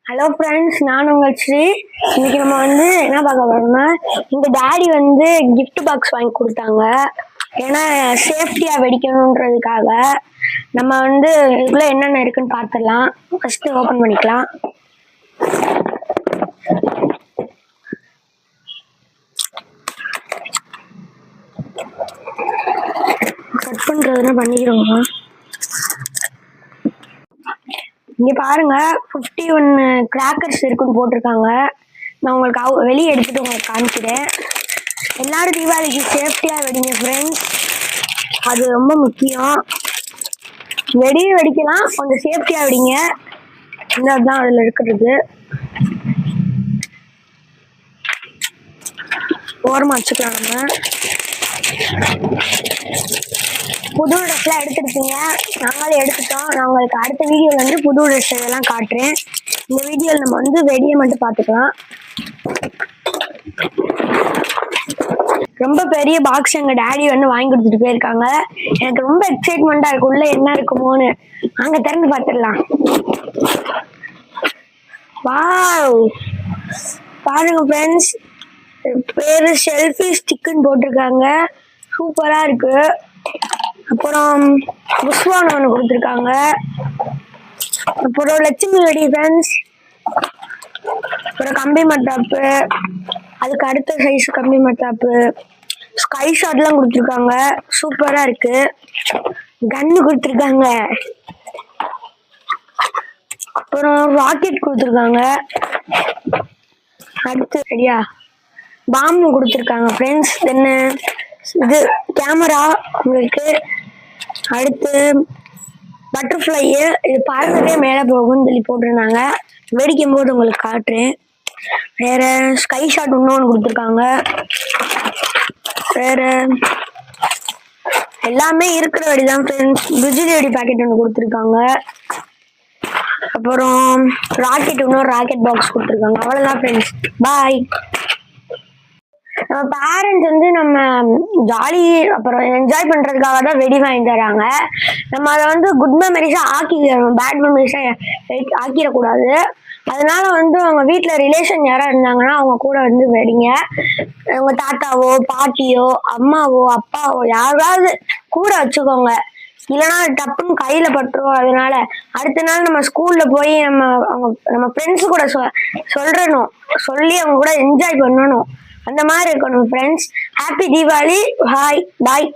Hello friends, நான் உங்கள் ஸ்ரீ. இன்னைக்கு நம்ம என்ன பார்க்க போறோம்னா, எங்கள் டாடி கிஃப்ட் பாக்ஸ் வாங்கி கொடுத்தாங்க. ஏன்னா சேஃப்டியாக வெடிக்கணுன்றதுக்காக. நம்ம இதுக்குள்ள என்னென்ன இருக்குன்னு பார்த்துடலாம். ஃபர்ஸ்ட் ஓப்பன் பண்ணிக்கலாம். கட் பண்ணுறதுனா பண்ணிக்கிறோங்க. இங்க பாருங்க, 51 கிராக்கர்ஸ் இருக்குன்னு போட்டிருக்காங்க. நான் உங்களுக்கு வெளியே எடுத்துட்டு உங்களுக்கு காமிக்கிறேன். எல்லாரும் தீபாவளிக்கு சேஃப்டியா வெடிங்க ஃப்ரெண்ட்ஸ், அது ரொம்ப முக்கியம். வெடிக்கலாம், கொஞ்சம் சேஃப்டியா வெடிங்க. இதுதான் அதுல இருக்கிறது. ஓரமா வச்சுக்கலாம். நம்ம புது ட்ரெஸ்லாம் எடுத்துருப்பீங்க, நாங்களும் எடுத்துட்டோம். நான் உங்களுக்கு அடுத்த வீடியோவில் புது ட்ரெஸ் இதெல்லாம் காட்டுறேன். இந்த வீடியோவில் நம்ம வெடியை மட்டும் பார்த்துக்கலாம். ரொம்ப பெரிய பாக்ஸ் எங்கள் டாடி வாங்கி கொடுத்துட்டு போயிருக்காங்க. எனக்கு ரொம்ப எக்ஸைட்மெண்ட்டாக இருக்கு, உள்ள என்ன இருக்குமோன்னு. அங்கே திறந்து பார்த்துடலாம். வாவ், பாருங்க ஃப்ரெண்ட்ஸ், பேரு செல்ஃபி ஸ்டிக்குன்னு போட்டிருக்காங்க. சூப்பரா இருக்கு. அப்புறம் புஷ்வான் ஒன்று கொடுத்துருக்காங்க. அப்புறம் லட்சுமி வெடி ஃப்ரெண்ட்ஸ். அப்புறம் கம்பி மத்தாப்பு, அதுக்கு அடுத்த சைஸ் கம்பி மத்தாப்பு, ஸ்கை ஷாட்லாம் கொடுத்துருக்காங்க. சூப்பரா இருக்கு. கன்னு கொடுத்துருக்காங்க. அப்புறம் ராக்கெட் கொடுத்துருக்காங்க. அடுத்து சரியா பாம்பு கொடுத்துருக்காங்க ஃப்ரெண்ட்ஸ். என்ன இது கேமரா உங்களுக்கு. அடுத்து பட்டர்ஃப்ளை, இது பறந்துட்டே மேலே போகும்னு சொல்லி போட்டிருந்தாங்க. வெடிக்கும் போது உங்களுக்கு காட்டுறேன். வேற ஸ்கை ஷாட் இன்னொன்று கொடுத்துருக்காங்க. வேற எல்லாமே இருக்கிற வெடிதான் ஃப்ரெண்ட்ஸ். பிஜிலி வெடி பாக்கெட் ஒன்று கொடுத்துருக்காங்க. அப்புறம் ராக்கெட் இன்னொரு ராக்கெட் பாக்ஸ் கொடுத்துருக்காங்க. அவ்வளோதான் ஃப்ரெண்ட்ஸ், பாய். நம்ம பேரண்ட்ஸ் நம்ம ஜாலி அப்புறம் என்ஜாய் பண்றதுக்காக தான் வெடி வாங்கி தராங்க. நம்ம அதை குட் மெமரிஸா ஆக்கிக்கணும், பேட் மெமரிஸா ஆக்கிடக்கூடாது. அதனால அவங்க வீட்டுல ரிலேஷன் யாரா இருந்தாங்கன்னா அவங்க கூட வெடிங்க. உங்க தாத்தாவோ பாட்டியோ அம்மாவோ அப்பாவோ யாராவது கூட வச்சுக்கோங்க. இல்லைன்னா டப்புன்னு கையில பட்டுரும். அதனால அடுத்த நாள் நம்ம ஸ்கூல்ல போய் நம்ம ஃப்ரெண்ட்ஸ் கூட சொல்லி அவங்க கூட என்ஜாய் பண்ணணும். அந்த மாதிரி இருக்கணும் ஃப்ரெண்ட்ஸ். ஹாப்பி தீபாவளி. ஹாய், பாய்.